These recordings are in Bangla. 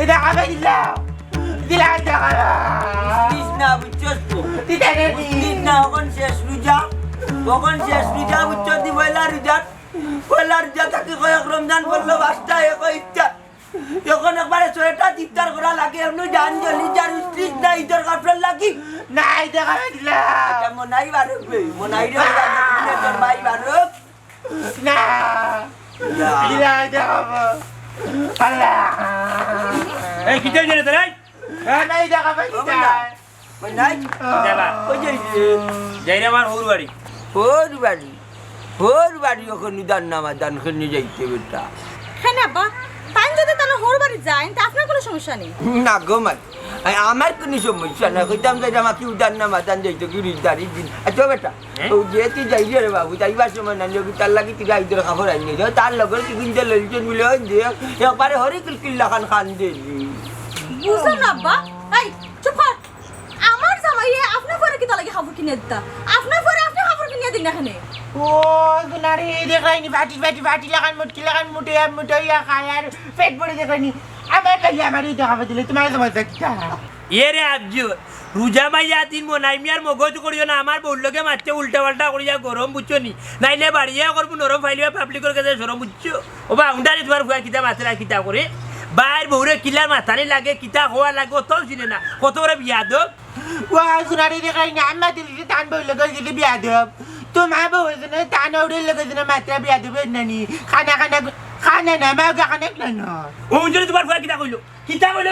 এটা খাবে দিলাম দিলাম টাকা বুঝছিস না বুঝছস তো দিতে বুঝছিস না কখন শেষ রোজা বুঝছস দি পয়লা রোজা থাকি কয়েক রমজান বললো বাসটা এক ইচ্ছা যখন একবারে ছয়টা ইফতার করা লাগে এমনি জান জলি যার স্ত্রীস না ইদর কাপড় লাগি না এটা খাবে দিলাম আচ্ছা মনাই বারুক মনাই রে তোর ভাই বারুক না দিলাম এটা খাবো আল্লাহ এই কিতে জেনে তোরাই না এটা খাবে দিলাম মনাই যাবা ওই যে যাইরে আমার হৌর বাড়ি হোর বাড়ি ওখানে দান খেয়ে যাইতে বেটা হ্যাঁ আব্বা তাই যদি তাহলে হোর বাড়ি যায় তা আপনার কোনো সমস্যা নেই না গো মাই আমার কোনো সমস্যা না কইতাম যে আমাকে উদান না মাতান যাইতো কি রিদারি দিন আচ্ছা বেটা ও যেতে যাই রে বাবু যাইবার সময় না লোক তার লাগি তুই আইদের খাবার আনি যাও তার লগর কি কিনতে লইছেন মিলে যে একবারে হরি কিল্লা খান দিলি বুঝলাম না আব্বা এই চুপ কর আমার জামাইয়ে আপনার পরে কি তালাকে খাবার কিনে দিতা আপনার পরে আপনি খাবার কিনে দিন না এখানে ও গুনারি দেখাইনি বাটি লাগান মুটে মুটইয়া খায় আর পেট ভরে দেখাইনি আমার কাছে আমার এটা খাবে দিলে তোমার সমস্যা কি এ রে আবজু রোজা মাইয়া দিন মনাই মিয়ার মগজ করিও না আমার বউর লগে মারছে উল্টা পাল্টা করিয়া গরম বুঝছো নি নাইলে বাড়িয়া করবো নরম ফাইলিয়া পাবলিকের কাছে সরম বুঝছো ও বা উন্ডারি তোমার ভুয়া কিতা মাছেরা কিতা করে বাইর বউরে কিলার মাথানি লাগে কিতা হওয়া লাগে অত চিনে না কত বড় বিয়া দো ও গুনারি দেখাইনি আমার দিলে টান বই লগর দিলে বিয়া দেব তোমার বউ না টান ওরে লগর দিলে মাত্রা বিয়া দেবে নানি খানা না মাগা খানা না ও উঞ্জনি তোমার ভুয়া কিতা কইলো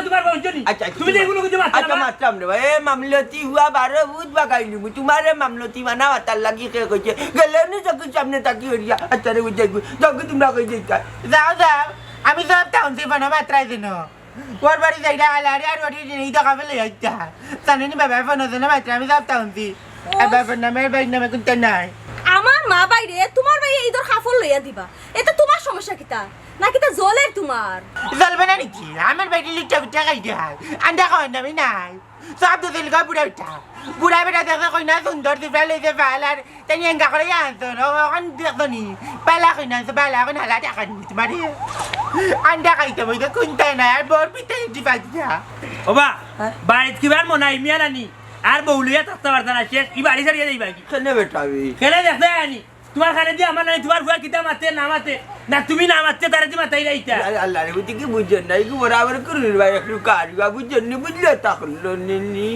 তোমার বউ উঞ্জনি আচ্ছা তুমি যে এগুলো কিছু আচ্ছা মাত্রাম রে ভাই মামলতি হুয়া বারে বুঝ বাগাইলি তোমারে মামলতি মানা তার লাগি কে কইছে গেলে নি চোখের সামনে তাকি হইয়া আচ্ছা রে বুঝাই তোকে তোমরা কই দিতা যাও আমি সব টাউন থেকে বানা মাত্রাই দিন ওর বাড়ি যাইটা আলারে আর ওটি এই টাকা ফেলে যাইতা জানেনি বাবা ফোন আছে না মাত্রা আমি সব টাউন থেকে বাবার নামে বাইর নামে কোনটা নাই আমার মা বাইরে তোমার ভাই ঈদের খাফর লইয়া দিবা এটা তোমার সমস্যা কিতা নাকি তা জলের তোমার জ্বলবে না নাকি আমার বাড়ি লিখতে পিঠা খাইতে হয় আন্ডা খাওয়ার নামে নাই সব তো দিল বুড়া বেটা দেখে কই না সুন্দর দিবে লইতে পাল আর তাই এঙ্গা করে আনতো ওখান দেখতো নি পালা কই না পালা এখন হালা টাকা নিতে পারি আন্ডা খাইতে বইতে কোনটা নাই আর বর পিঠা দিবা দিয়া ও বা বাড়িত কিবার মনাই মিয়া নানি আর বউলিয়া থাকতে পারতা না শেষ ই বাড়ি ছাড়িয়ে যাইবা কি কেনে বেটাবি কেন দেখতে আনি তোমার খানে দিয়ে আমার নাই তোমার ভুয়া কিতা মাতে না মাতে না তুমি না মাতে তারা দি মাতাই রাইতা আল্লাহ রে বুঝি কি বুঝছেন না কি বরাবর করুন ভাই একটু কারিবা বুঝছেন নি বুঝলে তাকলো নি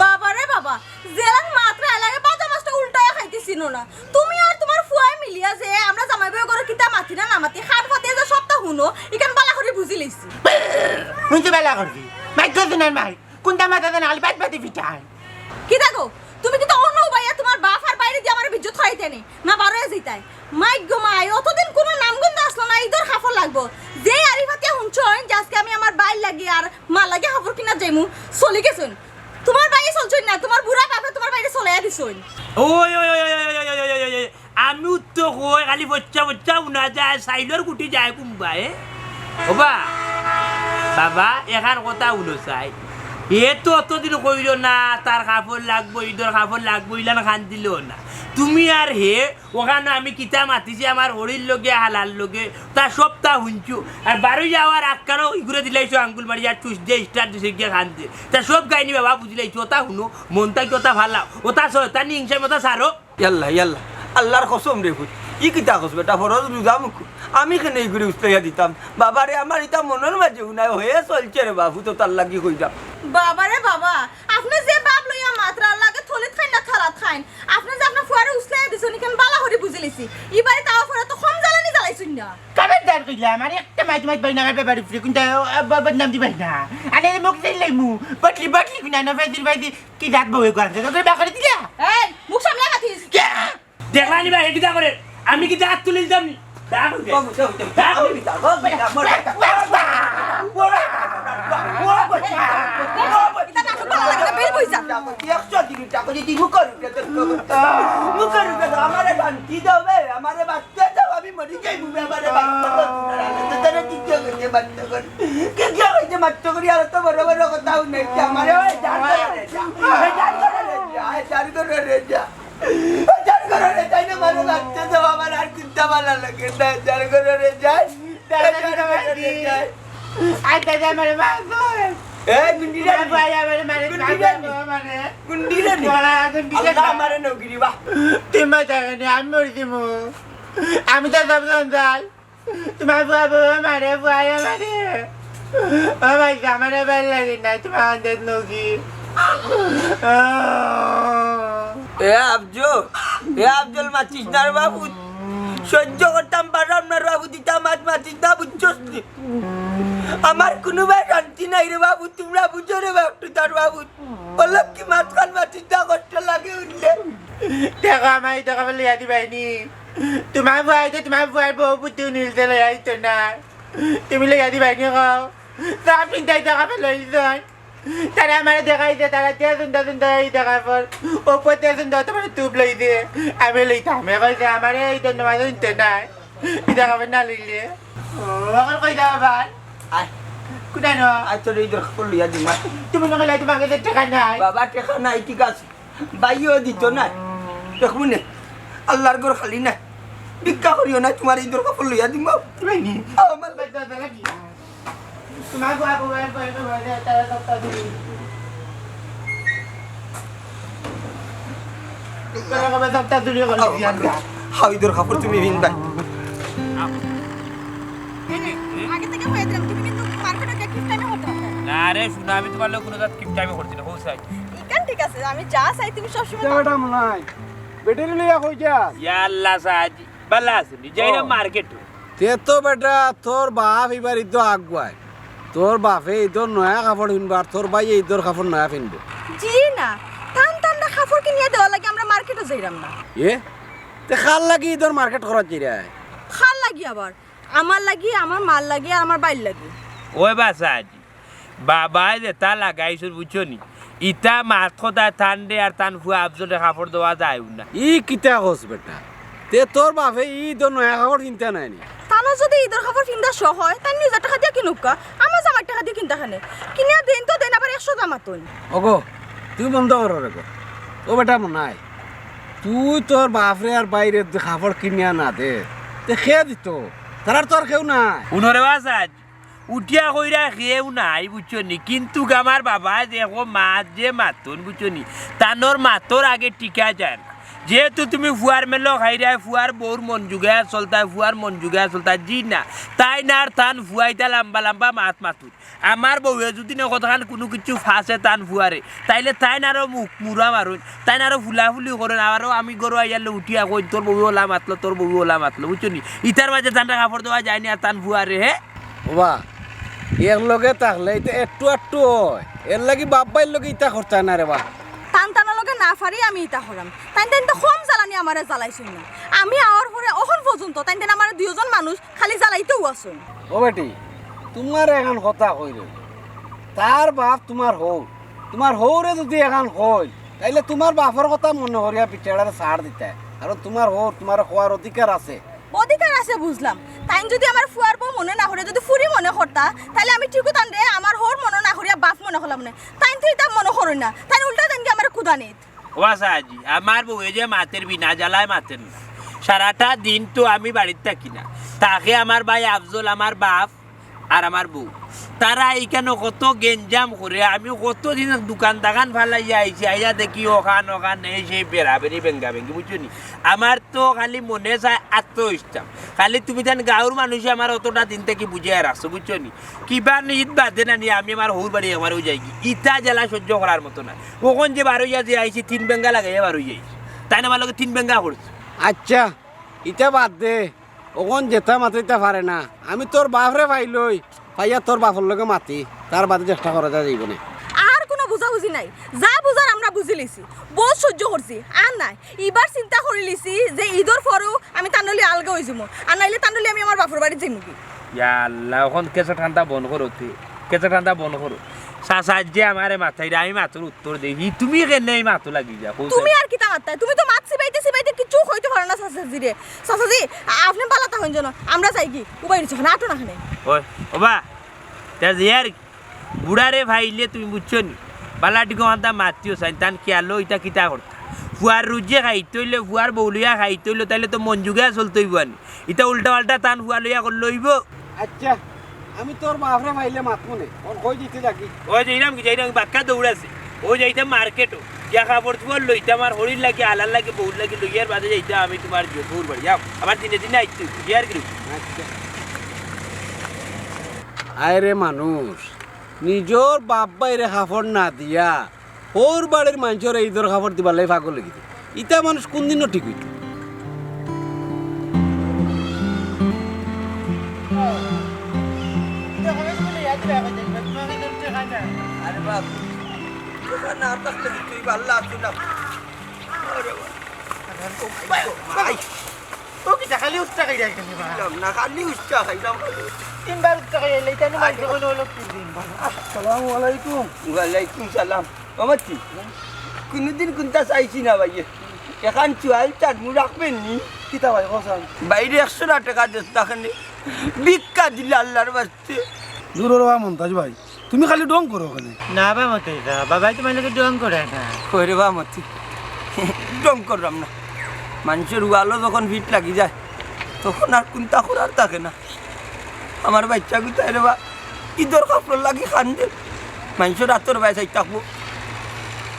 বাবা রে বাবা জেলান মাত্র এলাকে বাজা মাছটা উল্টায়া খাইতেছিল না তুমি আর তোমার ফুয়াই মিলিয়া যে আমরা জামাই বউ করে কিতা মাতি না মাতি হাত ফাতে যে সপ্তাহ হুনো ইকান বালা করে বুঝি লইছি শুনতে বেলা করবি মাইক দিনের মাই কোনটা মাথা দেন আলি বাদ বাদি পিঠা কি দেখো তুমি কিন্তু অন্য ভাইয়া তোমার বাপ আর বাইরে দিয়ে আমার বিদ্যুৎ খাইতে নি না বারোয় যাইতাই মাইক গো মাই অতদিন কোনো নামগন্ধ আসলো না ঈদের খাফর লাগবো যে আরিফাতিয়া হুনছন যে আজকে আমি আমার বাইর লাগি আর মা লাগে খাফর কিনা যাইমু চলে গেছুন তোমার বাইরে চলছই না তোমার বুড়া বাপে তোমার বাইরে চলাইয়া দিছুন ওই ওই ওই ওই আমি তো কই খালি বচ্চা উনা যায় সাইডর গুটি যায় কুম্বাই ওবা বাবা এখান কথা উনো চাই এ তো অতদিন কইল না তার কাপড় লাগবো ঈদের কাপড় লাগবো ইলান খান দিল না তুমি আর হে ওখানে আমি কিতা মাতিছি আমার হরির লগে হালার লগে তার সপ্তাহ শুনছু আর বারোই যাওয়ার আক্কারও ঘুরে দিলাইছো আঙ্গুল মারি আর টুস দিয়ে স্টার দিছে গিয়ে খান দিয়ে তা সব গাইনি বাবা বুঝলাইছো ওটা শুনো মনটা কি ওটা ভালা ওটা শয়তানি হিংসা মতো সারো ইয়াল্লা আল্লাহর কসম রে বুঝ ই কিতা কস বেটা ফরজ রোজা মুখ আমি কেন এই ঘুরে উস্তাইয়া দিতাম বাবারে আমার এটা মনের মাঝে উনায় হয়ে চলছে রে বাবু তো তার লাগি কইতাম বাবা রে বাবা আপনি যে বাপ লইয়া মাত্রা লাগে থলিত খাই না থালাত খাইন আপনি যে আপনার ফুয়ারে উসলাই দিছুন ইখান বালা করে বুঝি লিছি ইবারে তাও ফুয়ারে তো কম জ্বালানি জ্বালাইছুন না কাবের দার কইলা আমার একটা মাইট বাইনা গাবে বাড়ি ফ্রি কোনটা বদনাম দিবাই না আরে মুখ দিল লাইমু বটলি কিনা না ফেদির বাইদি কি দাঁত বউে গাছে তোকে বাকরে দিলা এই মুখ সামলা গাথিস দেখলানি ভাই এটা করে আমি কি দাঁত তুলে দিতাম নি এটা না খুব ভালো লাগে না বেল বইছা আমারে বাচ্চা দাও আমি মরি যাই আমারে বাচ্চা করি আর তো বড় বড় কথাও নেই আমারে বাচ্চা দাও আমার আর চিন্তা ভালো লাগে না যার ঘরে যায় আইতা যা মারে মাসুন এই গুন্ডিরা ভাই আমারে মারে মারে গুন্ডিরা নি বড়া গুন্ডিরা আল্লাহ আমারে নগিরি বা তুমি জানেন আমি মরে দিমু আমি তো সব জানতাম তোমার বাবা মারে ভাই আমারে ও ভাই আমারে ভালো লাগে না তোমার আন্দাজ নকি এ আফজল মাতিস না রে বাবু সহ্য করতাম পারলাম না রে বাবু দিতাম মাতিস না বুঝছস নি? আমার কোনো ভাই শান্তি নাই রে বাবু তোমরা বুঝো রে বাবু তার বাবু বললাম কি মাঝখান মাতিস না কষ্ট লাগে উঠলে দেখো আমার টাকা বলে ইয়াদি ভাইনি তোমার ভাই তো তোমার ভাই বউ পুতু নিলতে লই আইতো না তুমি লই ইয়াদি ভাইনি খাও সব চিন্তাই টাকা ফেলে লইছন তারা আমার দেখাইছে তারা তে সুন্দর সুন্দর এই দেখার পর ওপর তে সুন্দর তোমার তুপ লইছে আমি লইতাম কইছে আমার এই তো তোমার শুনতে নাই দেখা না লইলে ও এখন কই যাবা ভাই আয় কোথায় নো আয় তোর এই দরকার লইয়া দিমা তুমি নকলে তোমাকে যে টাকা নাই বাবা টেকা নাই ঠিক আছে বাইও দিত না দেখুন না আল্লাহর ঘর খালি না ভিক্ষা করিও না তোমার এই দরকার লইয়া দিমা ভাইনি আমার বাচ্চা দাদা কি তোমার বাবু ভাই ভাই ভাই তারা সব দিবি তোরা কবে সপ্তাহ তুলি গেল হাই দরকার তুমি ভিন ভাই আগে থেকে হয়ে দিলাম তুমি কিন্তু মার্কেটে গিয়ে কিপ টাইমে হতে হবে না রে শুনো আমি তোমার লোক কোনো জাত কিপ টাইমে করছি না হোস আই ইকান ঠিক আছে আমি যা চাই তুমি সবসময় বেটা মনে হয় বেটারি লইয়া কই যা ইয়া আল্লাহ সাহায্য বালা আসুনি যাইরা মার্কেট তে তো বেটা তোর বাপ এবার ইতো আগুয়ায় তোর বাপে ইতর নয়া কাপড় কিনবো আর তোর ভাই ইতর কাপড় নয়া কিনবো জি না টান টান না খাফর কিনিয়ে দেওয়া লাগে আমরা মার্কেটে যাইরাম না এ তে খাল লাগি ইতর মার্কেট করার চিরায় খাল লাগি আবার আমার লাগি আমার মাল লাগি আর আমার বাইর লাগি ওই বা সাহায্য বাবা যে তা লাগাইছো বুঝছো নি ইটা মাছ খোদা টান দে আর টান ফুয়া আবজলে কাপড় দেওয়া যায় না ই কিতা কস বেটা তে তোর বাপে ইতর নয়া কাপড় কিনতে নাই নি তানো যদি ঈদের খবর কিনতে শো হয় তাই নিজের টাকা দিয়ে কিনুক আমার জামার টাকা দিয়ে কিনতে খানে কিনিয়া দেন তো দেন আবার 100 জামা তুই ওগো তুই বন্ধ কর রে গো ও বেটা মনে হয় তুই তোর বাপরে আর বাইরে কাপড় কিনিয়া না দে তে খেয়ে দিত তার তোর কেউ নাই উনরে বা সাহায্য উঠিয়া কইরা খেয়েও নাই বুঝছো নি কিন্তু আমার বাবা দেখো মাছ যে মাতন বুঝছো নি তানোর মাতর আগে টিকা যায় না যেহেতু তুমি ফুয়ার মেলো খাইরা ফুয়ার বউর মন যুগায় চলতা ফুয়ার মন যুগায় চলতা জি না তাই না আর টান ফুয়াইতা লম্বা লম্বা মাছ মাতুর আমার বউয়ে যদি না কতখান কোনো কিছু ফাঁসে টান ফুয়ারে তাইলে তাই না আরো মুখ মুড়া মারুন তাই না আরো ফুলাফুলি করেন আরও আমি গরু আইয়ালে উঠিয়া কই তোর বউ ওলা মাতলো তোর বউ ওলা মাতলো বুঝছো নি ইটার মাঝে টানটা কাপড় দেওয়া যায়নি আর টান ফুয়ারে হে বাবা এর লগে থাকলে এটা একটু একটু হয় এর লাগি বাপ ভাইয়ের লগে ইটা করতে না রে বা টান টানার লগে না পারি আমি ইটা হলাম তাই তাই তো কম জ্বালানি আমারে জ্বালাইছুন না আমি আওয়ার পরে অখন পর্যন্ত তাই তাই আমার দুইজন মানুষ খালি জ্বালাইতেও আসুন ও বেটি তোমার এখন কথা কইল তার বাপ তোমার হৌরে যদি এখন কই তাইলে তোমার বাপের কথা মনে করিয়া পিছাড়ারে ছাড় দিতে কারণ তোমার তোমার খোয়ার অধিকার আছে অধিকার আছে বুঝলাম তাই যদি আমার ফুয়ার বউ মনে না করে যদি ফুরি মনে করতা তাহলে আমি ঠিকও তান রে আমার হোর মনে না করিয়া বাপ মনে করলাম না তাই তো এটা মনে করি না তাই উল্টা দেন কি আমার কুদা নিত ওয়া সাহাজি আমার বউ যে মাতের বিনা জ্বালায় মাতের না সারাটা দিন তো আমি বাড়িতে থাকি না তাকে আমার ভাই আফজল আমার বাপ আর আমার বউ তারা এইখানে কত গেঞ্জাম করে আমি কতদিন দোকান দাকান ফালাইয়া আইছি আইয়া দেখি ওখান এই সেই বেড়াবেড়ি বেঙ্গা বেঙ্গি বুঝছো নি আমার তো খালি মনে চায় আত্মইষ্টাম খালি তুমি জান গাঁর মানুষে আমার অতটা দিন থেকে বুঝিয়ে রাখছো বুঝছো নি কিবা ঈদ বাদে না নিয়ে আমি আমার হৌর বাড়ি একবারও যাই ইটা জেলা সহ্য করার মতো না ওখান যে বারোইয়া যে আইছি 3 বেঙ্গা লাগাইয়া বারোই যাইছি তাই না আমার লোক 3 বেঙ্গা করছে আচ্ছা ইটা বাদ দে ওখন যেতা মাতিতে পারে না আমি তোর বাপরে পাইলই পাইয়া তোর বাপর লগে মাতি তার বাদে চেষ্টা করা যায় যাইব না আর কোনো বুঝাবুঝি নাই যা বুঝার আমরা বুঝি লিছি বহুত সহ্য করছি আর নাই এবার চিন্তা করে লিছি যে ঈদের পরেও আমি তান্ডলি আলগা হয়ে যাবো আর নাইলে তান্ডলি আমি আমার বাপর বাড়ি যাইমু কি আল্লাহ এখন কেঁচা ঠান্ডা বন্ধ করো তুই কেঁচা ঠান্ডা বন্ধ করো সাহায্যে আমারে মাথায় আমি মাথুর উত্তর দেখি তুমি কেন এই মাথু লাগি যা তুমি আর কিতা মাত্তায় তুমি তো মাছ সিবাইতে কিছু হইতে পারো না সাসাজি রে সাসাজি আপনি পালাতা হইন জন আমরা যাই কি উবাই নিছ না আটো না খানে ওই ওবা তা ইয়ার বুড়ারে ভাইলে তুমি বুঝছো নি পালাটি গন্তা মাতিও সাইন তান খেয়ালো ইটা কিতা করতা ফুয়ার রুজে খাইতে হইলে ফুয়ার বৌলিয়া খাইতে হইলে তাইলে তো মন যুগে চলতে হইব আনি ইটা উল্টা পাল্টা টান ফুয়া লইয়া করে লইব আচ্ছা আমি তোর বাপরে পাইলে মাতবো নে ওর কই দিতে থাকি ওই যাইরাম কি যাইরাম বাক্কা দৌড়াছে ও যাইতাম মার্কেটও গিয়া কাপড় চোপড় লইতাম আর হরির লাগে আলার লাগে বউর লাগে লইয়ার বাদে যাইতাম আমি তোমার বউর বাড়ি যাও আবার দিনে দিনে আইতে গিয়ার কি আরে মানুষ নিজর বাপ বাইরে কাপড় না দিয়া ওর বাড়ির মানুষের ঈদের কাপড় দিবার লাই পাগল লাগিছে ইটা মানুষ কোন দিনও ঠিক হইতো আরে বাবু তোরা না থাকলে তুই ভালো আছো না আরে ভাই ও কি খালি উস্তা খাই যাইছে না খালি উচ্চা খাইলাম তিনবার উস্তা খাই লাইতা নি মাইকে কোনো লোক দিন আসসালামু আলাইকুম ওয়ালাইকুম সালাম মামাচ্ছি কোনোদিন কোনটা চাইছি না ভাই এখান চুয়াল চাটমু রাখবেন নি কিতা ভাই কোসান বাইরে 100 টাকা দিস তাখানে ভিক্ষা দিলে আল্লাহর বাস্তে দূরের বা মন্তাজ ভাই তুমি খালি ডং করো ওখানে না বা মতে বাবাই তোমার লোকে ডং করে না কইরে বা মতি ডং করলাম না মানুষের উয়ালো যখন ভিট লাগি যায় তখন আর কোনটা করার থাকে না আমার বাচ্চা গুতায় রে বা ঈদের কাপড় লাগি খান্দে মানুষের হাতর বাই চাই থাকবো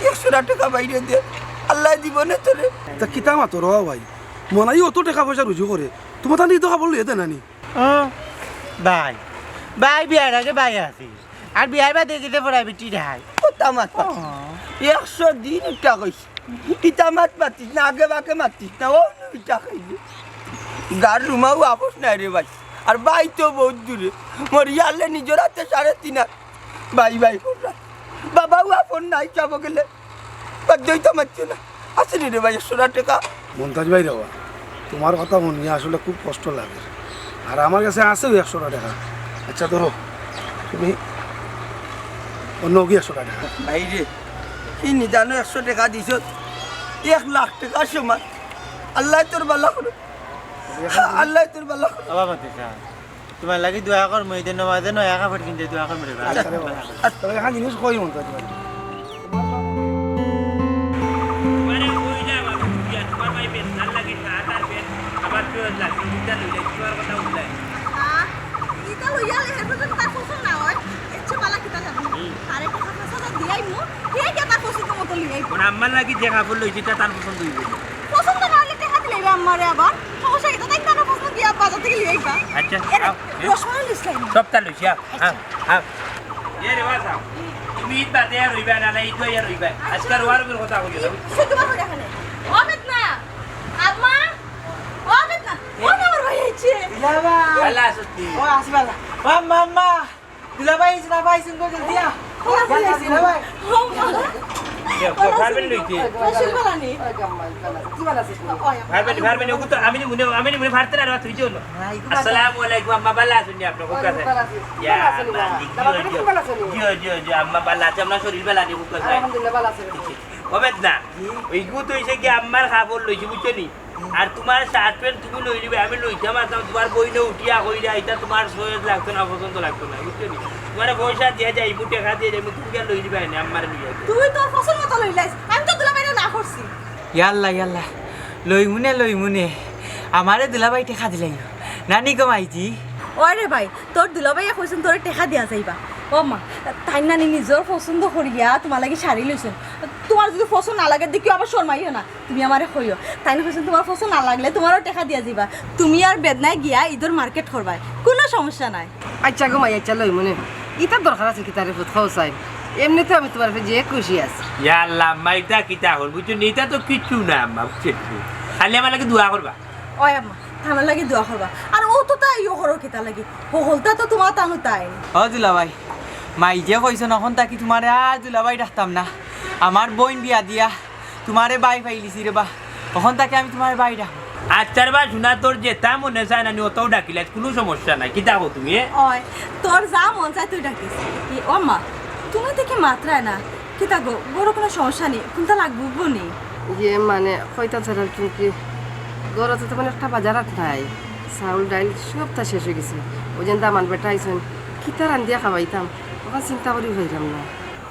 100 টাকা বাইরে দে আল্লাহ দিব না তোরে তা কিতা মাতো র ভাই মনাই অত টাকা পয়সা রুজু করে তোমার তাহলে তো খাবার লইতে নানি ও বাই বাই বিয়ার আগে বাই আছে আর বিয়ার বাদে গেতে পড়াই বেটি ঢাই কথা মাত 100 দিন ইটা কইস ইটা মাত পাতিস না আগে বাকে মাতিস না ও ইটা খাইলে গার রুমাও আপস নাই রে ভাই আর ভাই তো বহুত দূরে মরিয়ালে নিজের হাতে 3.5 ভাই ভাই কররা বাবাও আপন নাই যাব গেলে বাদ্যই তো মারছে না আসেনি রে ভাই 100 টাকা মন্তাজ ভাই রাওয়া তোমার কথা মনে আসলে খুব কষ্ট লাগে আর আমার কাছে আছে 100 টাকা আচ্ছা ধরো তুমি অন্য কি 100 টাকা ভাই রে কি নিদানো 100 টাকা দিছ 1 লাখ টাকা সমান আল্লাহ তোর ভালো করে আল্লাহ তোর ভালো করে বাবা মতে তোমার লাগি দোয়া কর মই দেন নমাজে নয়া কাপড় কিনতে দোয়া কর মেরে তবে এখন জিনিস কই মন্তাজ ভাই মানে ওই না বাবু গিয়া তোমার ভাই বেশ ভাল লাগে তার বেশ আবার তো লাগি দিতা লইলে তোমার কথা উল্লাই ইটা লইয়া লে হেতু তার পছন্দ না হয় ইচ্ছে বালা কিতা জানি আরে কি কথা সাদা দিয়াই মু কে কে তার পছন্দ মতো লিয়াই কোন আম্মার লাগি যে কাপড় লইছি তা তার পছন্দ হইবে পছন্দ না হলে টাকা দিলে আমারে আবার সমস্যা কি তাই তার পছন্দ দিয়া বাজার থেকে লিয়াইবা আচ্ছা এরে রসমালাই লিসলাই সবটা লইছি হ্যাঁ এ রে বাসা তুমি ঈদ বাদে আর রইবা না ঈদ হইয়া রইবা আজকাল ওয়ারবের কথা কইছো শুধু বাবা এখানে অমিত না আম্মা অমিত না ও আমার ভাই আইছে আল্লাহ সত্যি ও আসবালা ও মাম্মা দুলাভাই দুলাভাই শুন কো জলদি আ দুলাভাই ফারবেন লইতে ফসল বালানি ফারবেন ওগো তো আমি মনে ফারতে না তুই জন্য আসসালামু আলাইকুম আম্মা বালা শুনি আপনার কোকা ইয়া জি আম্মা বালা আছে আপনার শরীর বালা নি কোকা আলহামদুলিল্লাহ বালা আছে ওবেদ না ওই গু তো হইছে কি আম্মার খাবার লইছি বুঝছো নি আর তোমার শার্ট প্যান্ট তুমি লই নিবে আমি লইতাম আর তোমার বইনে উঠিয়া কইরা এটা তোমার সহজ লাগতো না পছন্দ লাগতো না বুঝছো নি তোমার পয়সা দিয়ে যাই বুটে খা দিয়ে যাই তুমি কি লই নিবে না আম্মার লইয়া তুই তো ফসল মতো লইলাইস আমি তো দুলাভাইরে না করছি ইয়াল্লা লই মুনে আমারে দুলাবাই টেকা দিলাই নানি কমাইছি ওরে ভাই তোর দুলাভাইয়া কইছেন তোরে টেকা দিয়া যাইবা ও মা তাই নানি নিজের পছন্দ করিয়া তোমার লাগি শাড়ি লইছেন তোমার যদি পছন্দ না লাগে দেখিও আবার শর্মাইও না তুমি আমারে কইও তাই না কইছেন তোমার পছন্দ না লাগলে তোমারও টেকা দিয়া যাইবা তুমি আর বেদনায় গিয়া ঈদের মার্কেট করবাই কোনো সমস্যা নাই আচ্ছা গো মাই আচ্ছা লই মনে ইটা দরকার আছে কি তারে খাও চাই এমনিতে আমি তোমার যে খুশি আছি ইয়াল্লা মাইটা কিতা হল বুঝছো নি এটা তো কিচ্ছু না আম্মা বুঝছো খালি আমার লাগে দোয়া করবা ওই আম্মা আমার লাগি দোয়া করবা আর ও তো তাই ইয়ে করো কিতা লাগি হলতা তো তোমার তানু তাই ও দুলাবাই মাই যে কইছ নখন তাকি তোমারে আর দুলাবাই ডাকতাম না আমার বোন বিয়া দিয়া তোমারে বাই পাইলিছি রে বা তখন তাকে আমি তোমার বাই ডাক আচ্ছার বা শোনা তোর যেটা মনে চায় না অতও ডাকিলে কোনো সমস্যা নাই কিতা হো তুমি ওই তোর যা মন চায় তুই ডাকিস ও মা তুমি দেখে মাত্রায় না কিতা গো বড় কোনো সমস্যা নেই কোনটা লাগবো নি ইয়ে মানে কইতা ছাড়া কি গরতে তো মানে একটা বাজারাত নাই চাউল ডাইল সবটা শেষ হয়ে গেছে ওই যে দামান বেটা আইসেন কিতা রান্ধিয়া খাবাইতাম ওখানে চিন্তা করি হইলাম না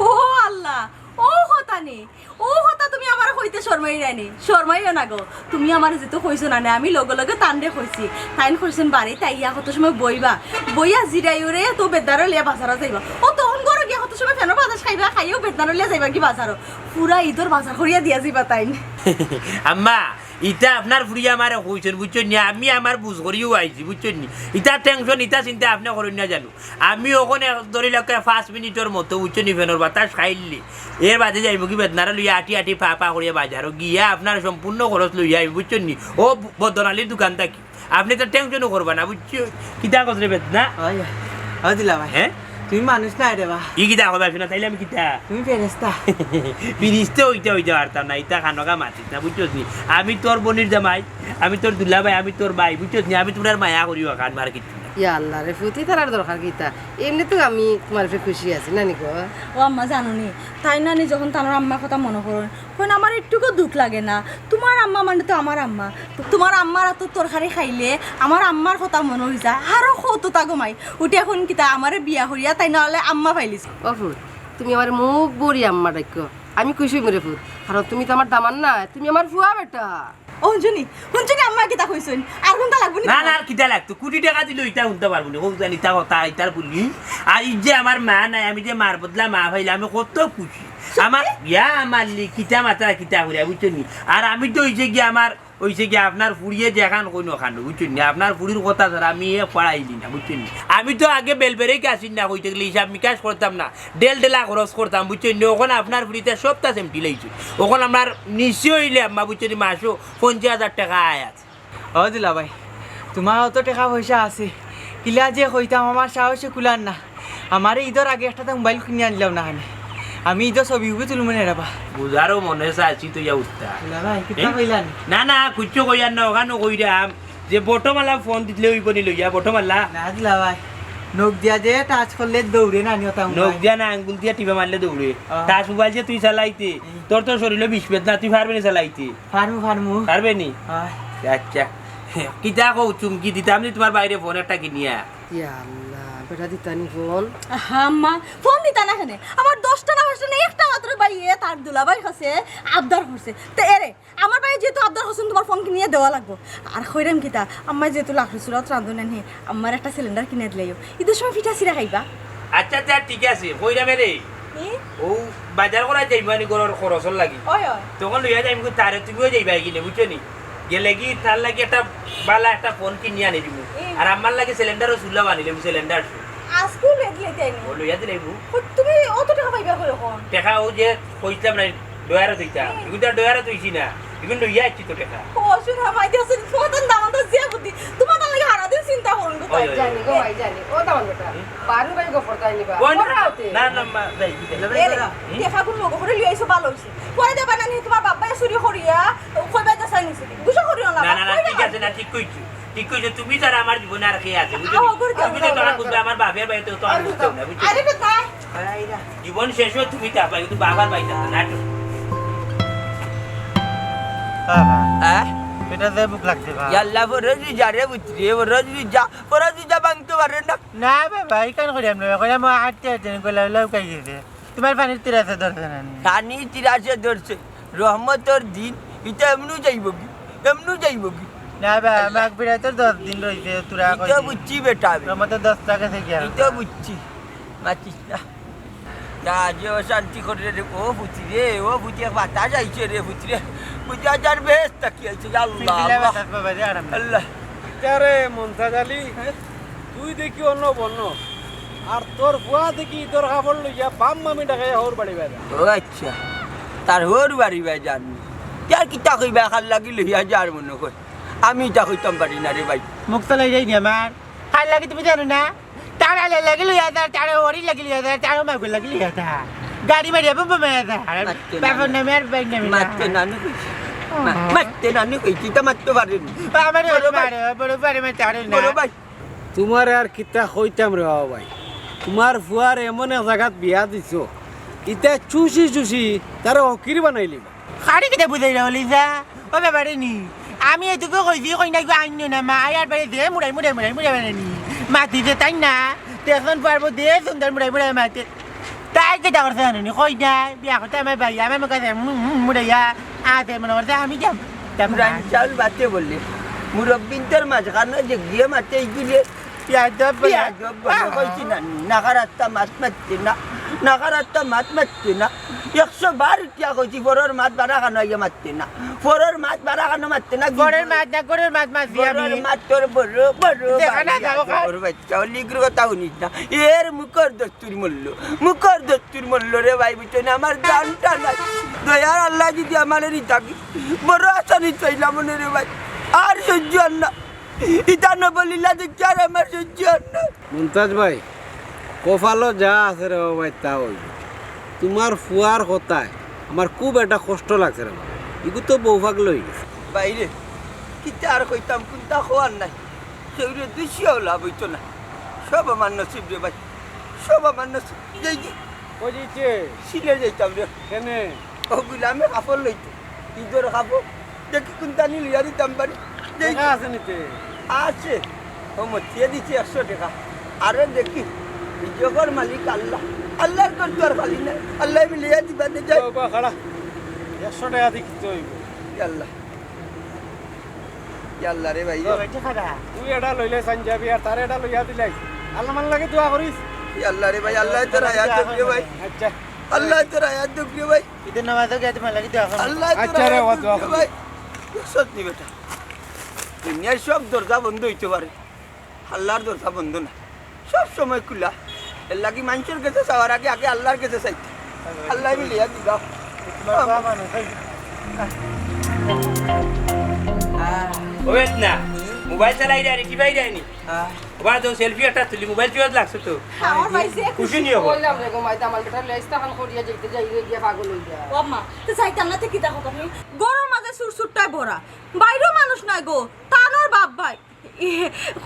ও আল্লাহ ও হতা নে ও হতা তুমি আমার হইতে শর্মাই রানি শর্মাইও না গো তুমি আমার যেহেতু কইছো না আমি লগে লগে তান্ডে কইছি তাইন কইছেন বাড়ি তাই ইয়া কত সময় বইয়া জিরাই ওরে তো বেদারও লিয়া বাজারও যাইবা ও তখন গরো গিয়া কত সময় ফেনো বাজার খাইবা খাইও বেদারও লিয়া যাইবা কি বাজারও পুরা ঈদর বাজার করিয়া দিয়া যাইবা তাইন আম্মা ইটা আপনার ফুরিয়া আমারে কইছেন বুঝছেন নি আমি আমার বুঝ করিও আইছি বুঝছেন নি ইটা টেনশন ইটা চিন্তা আপনি করেন না জানো আমি ওখানে ধরি লকে 5 মিনিটের মতো বুঝছেন নি ফেনোর বাতাস খাইলি এর বাদে যাইব কি বেদনারে লইয়া আটি পা পা করিয়া বাজারও গিয়া আপনার সম্পূর্ণ খরচ লইয়া আইব বুঝছেন নি ও বদনালির দোকান থাকি আপনি তো টেনশনও করবা না বুঝছো কিতা কসরে বেদনা দিলা ভাই হ্যাঁ তুমি মানুষ না রে বা ই কিতা কথা শুনা তাইলে আমি কিতা তুমি ফেরেস্তা ফিরিস্তে হইতে পারতাম না ইটা খানকা মাতিস না বুঝছস নি আমি তোর বোনের জামাই আমি তোর দুলা ভাই আমি তোর ভাই বুঝছস নি আমি তোমার মায়া করিও খান মার কিছু ইয়া আল্লাহ রে ফুটি তার দরকার কিতা এমনি তো আমি তোমার উপরে খুশি আছি না নিকো ও আম্মা জানো নি তাই নানি যখন তার আম্মার কথা মনে করেন কোন আমার একটুকু দুঃখ লাগে না তোমার আম্মা মানে তো আমার আম্মা তোমার আম্মার এত তরকারি খাইলে আমার আম্মার কথা মনে হয়ে যায় আরো কত তা গমাই উঠে এখন কিতা আমারে বিয়া হরিয়া তাই নাহলে আম্মা পাইলিস ও ফুট তুমি আমার মুখ বড়ি আম্মা ডাক্য আমি খুশি মরে ফুট কারণ তুমি তো আমার দামান না তুমি আমার ফুয়া বেটা অঞ্জনি আম্মা কিতা কইছেন আর কোনটা লাগবো না না কিতা লাগতো কোটি টাকা দিলে ইটা শুনতে পারবো না হোক জানি তা কথা ইটার বললি আর এই যে আমার মা নাই আমি যে মার বদলা মা ভাইলে আমি কত খুশি আমার ইয়া আমার কিতা মাত্রা কিতা করিয়া বুঝছো নি আর আমি তো হইছে গিয়ে আমার হইছে গিয়ে আপনার ফুড়িয়ে দেখান কইনো খানো বুঝছো নি আপনার ফুড়ির কথা ধর আমি পড়াইলি না বুঝছো নি আমি তো আগে বেলবেরেই কাশিন না কইতে গেলে হিসাব নিকাশ করতাম না ডেলা খরচ করতাম বুঝছো নি ওখানে আপনার ফুড়িতে সবটা সেমটি লাইছো ওখানে আমার নিশ্চয় হইলে আম্মা বুঝছো নি মাসও 50,000 টাকা আয় আছে ও দিলা ভাই তোমার অত টাকা পয়সা আছে কিলা যে কইতাম আমার সাহসে কুলার না আমার ঈদের আগে একটা মোবাইল কিনে আনলাম না হানে আমি ঈদের ছবি উবি তুলব না রে বা বুঝারও মনে চাইছি তুই উঠতা দিলা ভাই কিতা কইলান না না কুচ্ছ কইয়ার না ওখানে কইরাম যে বটমালা ফোন দিলে ওই বনি লইয়া বটমালা না দিলা ভাই নখ দিয়া যে টাচ করলে দৌড়ে না নিও তাও নখ দিয়া না আঙ্গুল দিয়া টিপা মারলে দৌড়ে টাচ মোবাইল যে তুই চালাইতে তোর তো শরীরে বিষ পেত না তুই পারবে না চালাইতে ফার্মু পারবে নি হয় আচ্ছা কিতা কও চুমকি দিতাম নি তোমার বাইরে ফোন একটা কিনিয়া ইয়া আল্লাহ বেটা দিতানি ফোন আম্মা ফোন দিতা না কেন আমার 10টা না 5টা না একটা মাত্র বাইয়ে তার দুলাভাই কাছে আবদার করছে তো এরে আমার ভাই যেহেতু আবদার হোসেন তোমার ফোন কিনিয়ে দেওয়া লাগবো আর কইরাম কিতা আম্মা যেহেতু লাখড়ি চুলাত রাঁধুন আনি আমার একটা সিলিন্ডার কিনে দিলাইও ঈদের সময় পিঠা সিরা খাইবা আচ্ছা আচ্ছা ঠিক আছে কইরামে রে ও বাজার করা যাইবা নি গরর খরচর লাগি ওই ওই তখন লইয়া যাইম তারে তুমিও যাইবা কিনে বুঝছো নি গেলে কি তার লাগে একটা বালা একটা ফোন কিনিয়ে আনি দিব আর আমার লাগে সিলিন্ডারও চুলা বানিলাম সিলিন্ডার আজকে রেড লেতাইনি ও লইয়া দিলাইবু তুমি অত টাকা পাইবা কই এখন টাকা ও যে কইতাম না ডয়ারে দিতা এগুলা ডয়ারে তুইছি না এগুলো লইয়া আইছি তো টাকা ও শুন আমাই দিছেন ফোন দাম তো যে বুদ্ধি তোমার তার লাগে হারা দিন চিন্তা করুন গো ওই, ওই, জানি গো ভাই জানি ও দামান বেটা বারু ভাই গো ফরতাই নিবা ওই না ওরাতে না না মা যাই এরে দেখা কোন লোক করে লিয়ে আইছো ভালো হইছে পরে দেবা না নি তোমার বাবা চুরি করিয়া কইবা যা চাই নিছে গুছো করিও না না না ঠিক আছে না ঠিক কইছো তুমি তার আমার জীবনে আর খেয়ে আছে বুঝছো তুমি তো তোমার বুঝবে আমার বাপের বাড়িতে তো আমি বুঝতাম না বুঝছো আরে বেটা জীবন শেষ হয় তুমি তা পাই কিন্তু বাবার বাড়িতে না হ্যাঁ এটা দে বুক লাগছে ভাই ইয়াল্লা ফরজি যা রে বুঝছি ফরজি যা ভাঙতে পারে না না বাবা ইকান করি আমরা কইলাম আটতে আটতে কইলা লাউ কাই গেছে তোমার পানির তিরাছে দরকার নেই টানি তিরাশে ধরছে রহমতর দিন এটা এমনু যাইব কি না বা মাগ বিড়াই তোর 10 দিন রইছে তোরা কই এটা বুঝছি বেটা আমাদের 10 টাকা থেকে এটা বুঝছি মাতিস না যা যে শান্তি করে রে ও বুঝছি রে ও বুঝি বাতা যাইছে রে বুঝছি রে বুঝা যার বেশ তাকিয়েছে আল্লাহ বাবা রে আরাম আল্লাহ আরে মনসাজ আলী তুই দেখি অন্য বন্য আর তোর বুয়া দেখি তোর খাবার লইয়া বাম মামি ডাকাই হর বাড়ি বাইরে ও আচ্ছা তার হোর বাড়ি বাই জানি যার কিতা কইবা খাল লাগি লইয়া যার মনে কই আমি তা কইতাম পারি না রে ভাই মুখ চলাই যাই নি আমার খাই লাগি তুমি জানো না তারা লাগি লইয়া দা তারা ওরি লাগি লইয়া দা তারা মাগুল লাগি লইয়া দা গাড়ি মারিয়া বম্বা মারিয়া দা বাবার নামে আর বাইক নামে মারতে নানু কইছি মারতে নানু কইছি তা মারতে পারেনি আমার মারে বড় পারে মে তারে না বড় ভাই তোমার আর কিতা কইতাম রে বাবা ভাই তোমার ফুয়ার এমন এক জায়গাত বিয়া দিছো ইতা চুষি তারা অকির বানাইলি খাড়ি কেটে বুঝাই রাহলি যা ও বাবারে নি আমি এটুকু কইছি কই না আইন না মা আর বাড়ি দে মুড়াই নি মাতি দে তাই না তেখন পারবো দে সুন্দর মুড়াই মাতি তাই কেটা করছে জানি কই না বিয়া করতে আমার ভাই আমার কাছে মুড়াইয়া আতে মনে করছে আমি যাব রান চাউল বাতে বললে মুরব্বিনদের মাঝখানে যে গিয়ে মাতে এইগুলি কইছি না নাকারাত্তা মাছ মারছে না নাকারাত্তা মাছ মারছে না 100 বার টিয়া কইছি বড়র মাছ বাড়া খানো ইয়ে মারছে না বড়র মাছ বাড়া খানো মারছে না গড়ের মাছ না গড়ের মাছ মারছি আমি বড়র মাছ তোর বড় বড় দেখা না যাবো বড় বাচ্চা লিগ্র কথা শুনিস না এর মুখর দস্তুর মূল্য রে ভাই বুঝছো না আমার জানটা নাই দয়ার আল্লাহ যদি আমার থাকি বড় আসানি চাইলাম মনে রে ভাই আর সহ্য আর না ইটা নবলিলা দেখছি আর আমার সহ্য আর না মুমতাজ ভাই কপালও যা আছে রে ভাই তা হইব তোমার ফুয়ার কথায় আমার খুব একটা কষ্ট লাগছে রে ভাই এগুলো তো বৌভাগ লই গেছে বাইরে কিতা আর কইতাম কোনটা হওয়ার নাই সেগুলো দুশিয়াও লাভ হইতো না সব আমার নসিব রে ভাই সব আমার নসিব যাই বুঝিছে সিলে যাইতাম রে কেনে ওগুলো আমি কাপড় লইতো ঈদের কাপড় দেখি কোনটা নিয়ে লিয়া দিতাম পারি দেখা আছে নিতে আছে ও মতিয়ে দিচ্ছে 100 টাকা আরে দেখি জগর মালিক আল্লাহ আল্লাহর তোর তোর খালি না আল্লাহ মিলিয়ে দিবা নে যাই বাবা খাড়া 100 টাকা দিয়ে কিনতে হইব আল্লাহ আল্লাহ রে ভাই তুই এটা লইলে সান যাবি আর তারে এটা লইয়া দিলাই আল্লাহ মান লাগে দোয়া করিস আল্লাহ রে ভাই আল্লাহ তোর আয়াত দেখ ভাই আচ্ছা আল্লাহ তোর আয়াত দেখ ভাই ঈদের নামাজও গেছে তোমার লাগি দোয়া করো আল্লাহ তোর আচ্ছা রে, আয়াত দোয়া দেখ করি। ভাই সত্যি বেটা দুনিয়ার সব দরজা বন্ধ হইতে পারে আল্লাহর দরজা বন্ধ না সব সময় খোলা এর লাগি মানুষের কাছে যাওয়ার আগে আগে আল্লাহর কাছে চাইতে আল্লাহ মিলিয়া দিবা ওয়েট না মোবাইল চালাই দেয়নি কি বাই দেয়নি ওবা তো সেলফি একটা তুলি মোবাইল চুয়াত লাগছে তো আমার ভাই যে খুশি নিয়ে হবো বললাম রে গোমাই দামান বেটা লেস্তা খান করিয়া যাইতে যাই গিয়া পাগল হই যা ও মা তো চাইতাম না কি দেখো তুমি গরুর মাঝে সুরসুরটাই ভরা বাইরেও মানুষ নাই গো তানোর বাপ ভাই